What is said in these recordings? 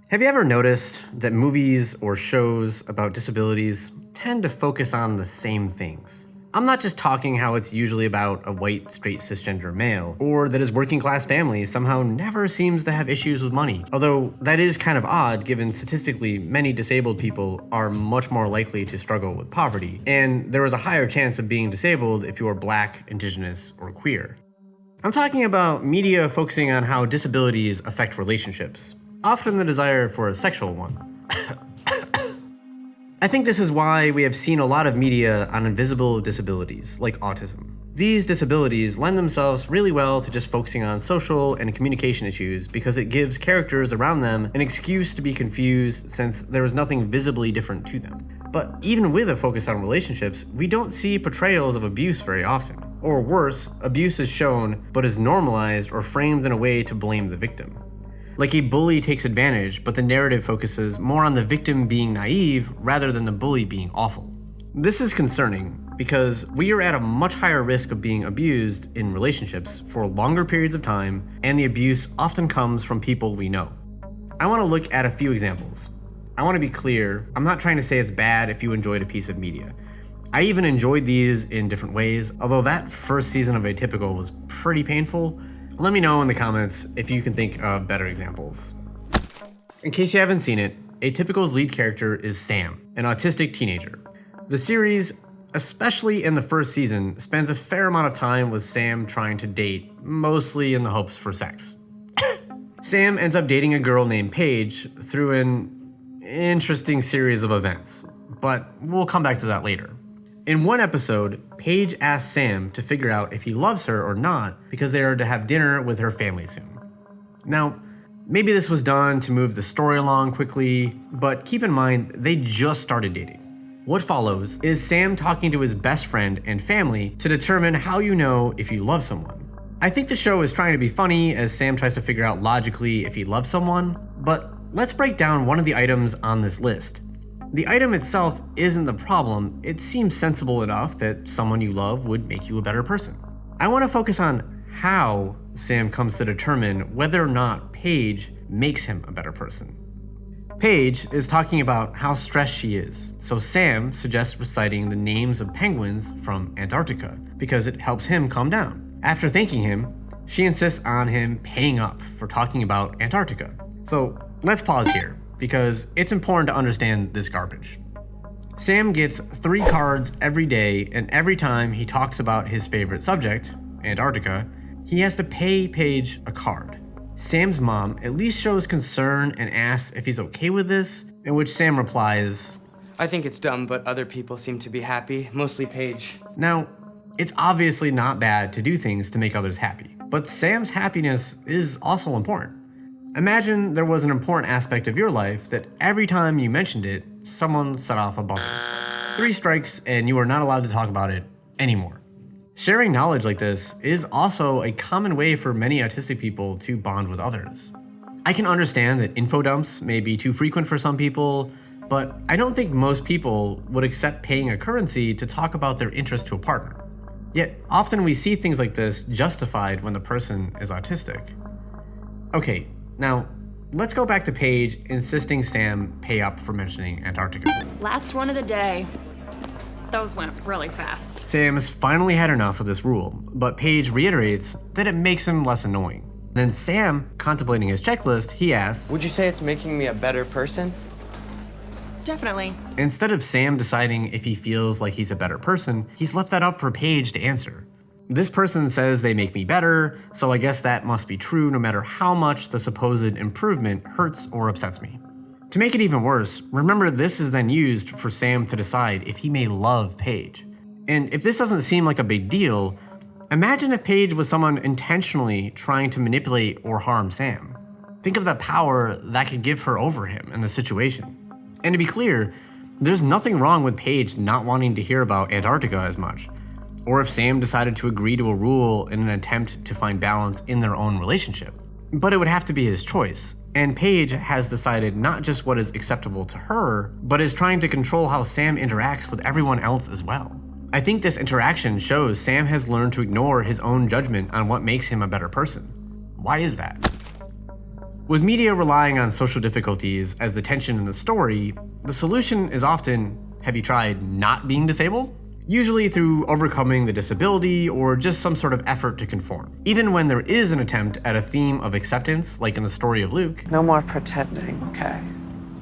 Have you ever noticed that movies or shows about disabilities tend to focus on the same things? I'm not just talking how it's usually about a white, straight, cisgender male, or that his working class family somehow never seems to have issues with money. Although that is kind of odd given statistically many disabled people are much more likely to struggle with poverty, and there is a higher chance of being disabled if you are black, indigenous, or queer. I'm talking about media focusing on how disabilities affect relationships, often the desire for a sexual one. I think this is why we have seen a lot of media on invisible disabilities, like autism. These disabilities lend themselves really well to just focusing on social and communication issues because it gives characters around them an excuse to be confused since there is nothing visibly different to them. But even with a focus on relationships, we don't see portrayals of abuse very often. Or worse, abuse is shown but is normalized or framed in a way to blame the victim. Like a bully takes advantage, but the narrative focuses more on the victim being naive rather than the bully being awful. This is concerning because we are at a much higher risk of being abused in relationships for longer periods of time, and the abuse often comes from people we know. I want to look at a few examples. I want to be clear, I'm not trying to say it's bad if you enjoyed a piece of media. I even enjoyed these in different ways, although that first season of Atypical was pretty painful. Let me know in the comments if you can think of better examples. In case you haven't seen it, Atypical's lead character is Sam, an autistic teenager. The series, especially in the first season, spends a fair amount of time with Sam trying to date, mostly in the hopes for sex. Sam ends up dating a girl named Paige through an interesting series of events, but we'll come back to that later. In one episode, Paige asks Sam to figure out if he loves her or not because they are to have dinner with her family soon. Now, maybe this was done to move the story along quickly, but keep in mind they just started dating. What follows is Sam talking to his best friend and family to determine how you know if you love someone. I think the show is trying to be funny as Sam tries to figure out logically if he loves someone, but let's break down one of the items on this list. The item itself isn't the problem, it seems sensible enough that someone you love would make you a better person. I want to focus on how Sam comes to determine whether or not Paige makes him a better person. Paige is talking about how stressed she is, so Sam suggests reciting the names of penguins from Antarctica because it helps him calm down. After thanking him, she insists on him paying up for talking about Antarctica. So let's pause here, because it's important to understand this garbage. Sam gets 3 cards every day, and every time he talks about his favorite subject, Antarctica, he has to pay Paige a card. Sam's mom at least shows concern and asks if he's okay with this, in which Sam replies, I think it's dumb, but other people seem to be happy, mostly Paige. Now, it's obviously not bad to do things to make others happy, but Sam's happiness is also important. Imagine there was an important aspect of your life that every time you mentioned it, someone set off a buzzer. 3 strikes and you are not allowed to talk about it anymore. Sharing knowledge like this is also a common way for many autistic people to bond with others. I can understand that info dumps may be too frequent for some people, but I don't think most people would accept paying a currency to talk about their interest to a partner. Yet often we see things like this justified when the person is autistic. Okay, now, let's go back to Paige insisting Sam pay up for mentioning Antarctica. Last one of the day. Those went really fast. Sam has finally had enough of this rule, but Paige reiterates that it makes him less annoying. Then Sam, contemplating his checklist, he asks, Would you say it's making me a better person? Definitely. Instead of Sam deciding if he feels like he's a better person, he's left that up for Paige to answer. This person says they make me better, so I guess that must be true no matter how much the supposed improvement hurts or upsets me. To make it even worse, remember this is then used for Sam to decide if he may love Paige. And if this doesn't seem like a big deal, imagine if Paige was someone intentionally trying to manipulate or harm Sam. Think of the power that could give her over him in the situation. And to be clear, there's nothing wrong with Paige not wanting to hear about Antarctica as much, or if Sam decided to agree to a rule in an attempt to find balance in their own relationship. But it would have to be his choice, and Paige has decided not just what is acceptable to her, but is trying to control how Sam interacts with everyone else as well. I think this interaction shows Sam has learned to ignore his own judgment on what makes him a better person. Why is that? With media relying on social difficulties as the tension in the story, the solution is often, have you tried not being disabled? Usually through overcoming the disability or just some sort of effort to conform. Even when there is an attempt at a theme of acceptance, like in the story of Luke, No more pretending, okay?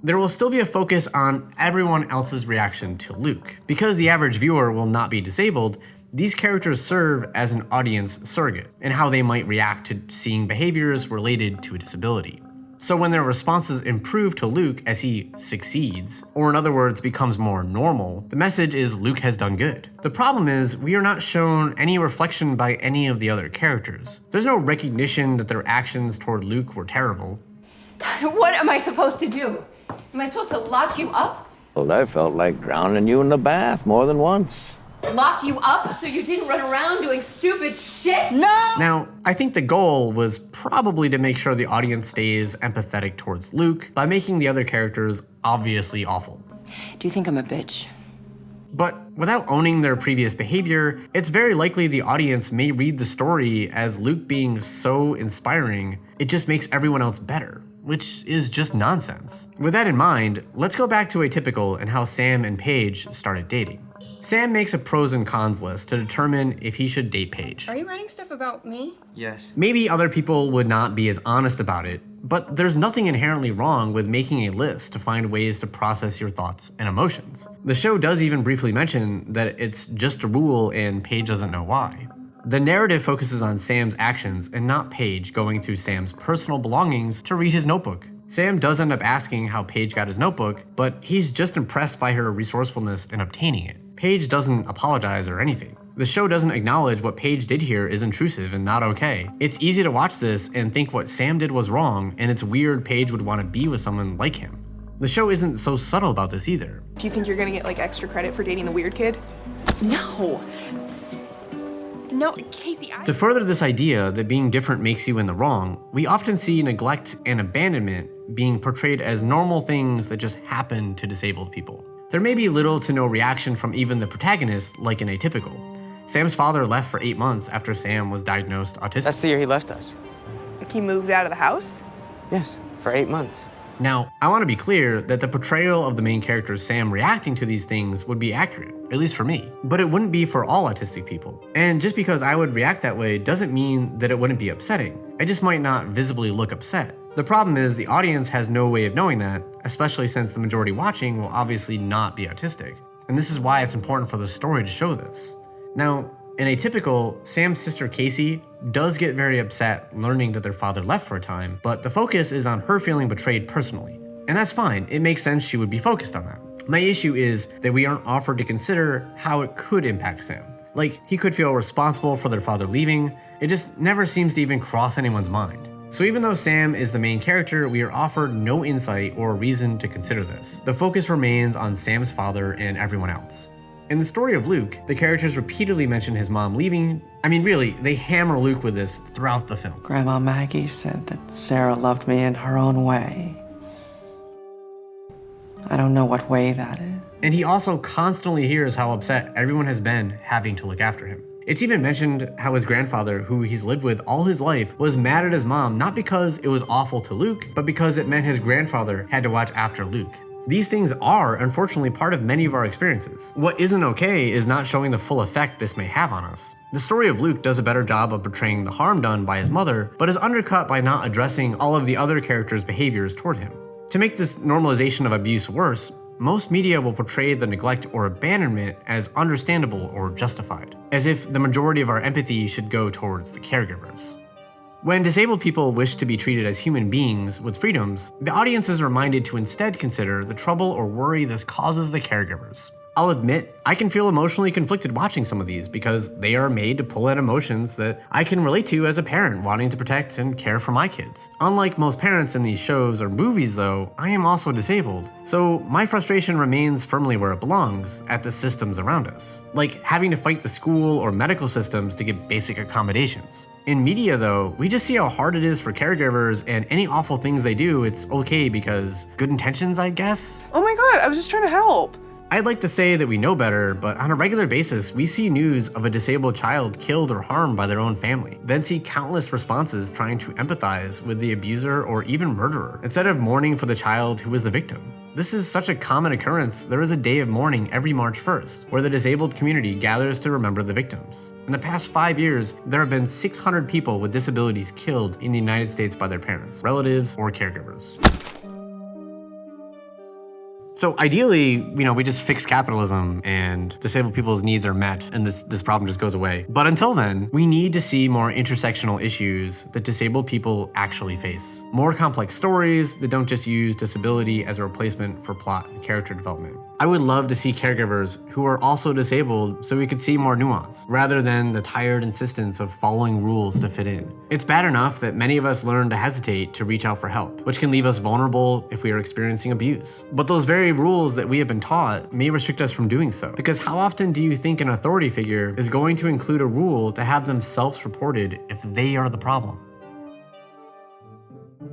there will still be a focus on everyone else's reaction to Luke. Because the average viewer will not be disabled, these characters serve as an audience surrogate in how they might react to seeing behaviors related to a disability. So when their responses improve to Luke as he succeeds, or in other words, becomes more normal, the message is Luke has done good. The problem is, we are not shown any reflection by any of the other characters. There's no recognition that their actions toward Luke were terrible. God, what am I supposed to do? Am I supposed to lock you up? Well, I felt like drowning you in the bath more than once. Lock you up so you didn't run around doing stupid shit? Now, I think the goal was probably to make sure the audience stays empathetic towards Luke by making the other characters obviously awful. Do you think I'm a bitch? But without owning their previous behavior, it's very likely the audience may read the story as Luke being so inspiring, it just makes everyone else better, which is just nonsense. With that in mind, let's go back to Atypical and how Sam and Paige started dating. Sam makes a pros and cons list to determine if he should date Paige. Are you writing stuff about me? Yes. Maybe other people would not be as honest about it, but there's nothing inherently wrong with making a list to find ways to process your thoughts and emotions. The show does even briefly mention that it's just a rule and Paige doesn't know why. The narrative focuses on Sam's actions and not Paige going through Sam's personal belongings to read his notebook. Sam does end up asking how Paige got his notebook, but he's just impressed by her resourcefulness in obtaining it. Paige doesn't apologize or anything. The show doesn't acknowledge what Paige did here is intrusive and not okay. It's easy to watch this and think what Sam did was wrong, and it's weird Paige would want to be with someone like him. The show isn't so subtle about this either. Do you think you're gonna get like extra credit for dating the weird kid? No. No, Casey, To further this idea that being different makes you in the wrong, we often see neglect and abandonment being portrayed as normal things that just happen to disabled people. There may be little to no reaction from even the protagonist, like in Atypical. Sam's father left for 8 months after Sam was diagnosed autistic. That's the year he left us. Like he moved out of the house? Yes, for 8 months. Now, I want to be clear that the portrayal of the main character Sam reacting to these things would be accurate, at least for me, but it wouldn't be for all autistic people. And just because I would react that way doesn't mean that it wouldn't be upsetting. I just might not visibly look upset. The problem is the audience has no way of knowing that, especially since the majority watching will obviously not be autistic. And this is why it's important for the story to show this. Now, in Atypical, Sam's sister Casey does get very upset learning that their father left for a time, but the focus is on her feeling betrayed personally. And that's fine, it makes sense she would be focused on that. My issue is that we aren't offered to consider how it could impact Sam. Like, he could feel responsible for their father leaving, it just never seems to even cross anyone's mind. So even though Sam is the main character, we are offered no insight or reason to consider this. The focus remains on Sam's father and everyone else. In the story of Luke, the characters repeatedly mention his mom leaving. I mean, really, they hammer Luke with this throughout the film. Grandma Maggie said that Sarah loved me in her own way. I don't know what way that is. And he also constantly hears how upset everyone has been having to look after him. It's even mentioned how his grandfather, who he's lived with all his life, was mad at his mom not because it was awful to Luke, but because it meant his grandfather had to watch after Luke. These things are, unfortunately, part of many of our experiences. What isn't okay is not showing the full effect this may have on us. The story of Luke does a better job of portraying the harm done by his mother, but is undercut by not addressing all of the other characters' behaviors toward him. To make this normalization of abuse worse, most media will portray the neglect or abandonment as understandable or justified, as if the majority of our empathy should go towards the caregivers. When disabled people wish to be treated as human beings with freedoms, the audience is reminded to instead consider the trouble or worry this causes the caregivers. I'll admit, I can feel emotionally conflicted watching some of these because they are made to pull at emotions that I can relate to as a parent wanting to protect and care for my kids. Unlike most parents in these shows or movies though, I am also disabled, so my frustration remains firmly where it belongs, at the systems around us. Like having to fight the school or medical systems to get basic accommodations. In media though, we just see how hard it is for caregivers, and any awful things they do, it's okay because good intentions, I guess? Oh my god, I was just trying to help. I'd like to say that we know better, but on a regular basis, we see news of a disabled child killed or harmed by their own family, then see countless responses trying to empathize with the abuser or even murderer, instead of mourning for the child who was the victim. This is such a common occurrence, there is a day of mourning every March 1st, where the disabled community gathers to remember the victims. In the past 5 years, there have been 600 people with disabilities killed in the United States by their parents, relatives, or caregivers. So ideally, we just fix capitalism and disabled people's needs are met and this problem just goes away. But until then, we need to see more intersectional issues that disabled people actually face. More complex stories that don't just use disability as a replacement for plot and character development. I would love to see caregivers who are also disabled so we could see more nuance, rather than the tired insistence of following rules to fit in. It's bad enough that many of us learn to hesitate to reach out for help, which can leave us vulnerable if we are experiencing abuse. But those very rules that we have been taught may restrict us from doing so. Because how often do you think an authority figure is going to include a rule to have them self-reported if they are the problem?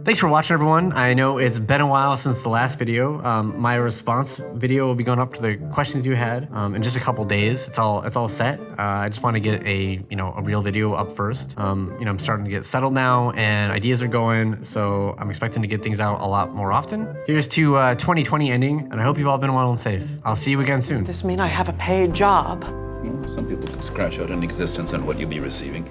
Thanks for watching, everyone. I know it's been a while since the last video. My response video will be going up to the questions you had in just a couple days. It's all set. I just want to get a real video up first. I'm starting to get settled now, and ideas are going, so I'm expecting to get things out a lot more often. Here's to 2020 ending, and I hope you've all been well and safe. I'll see you again soon. Does this mean I have a paid job? Some people can scratch out an existence on what you'll be receiving.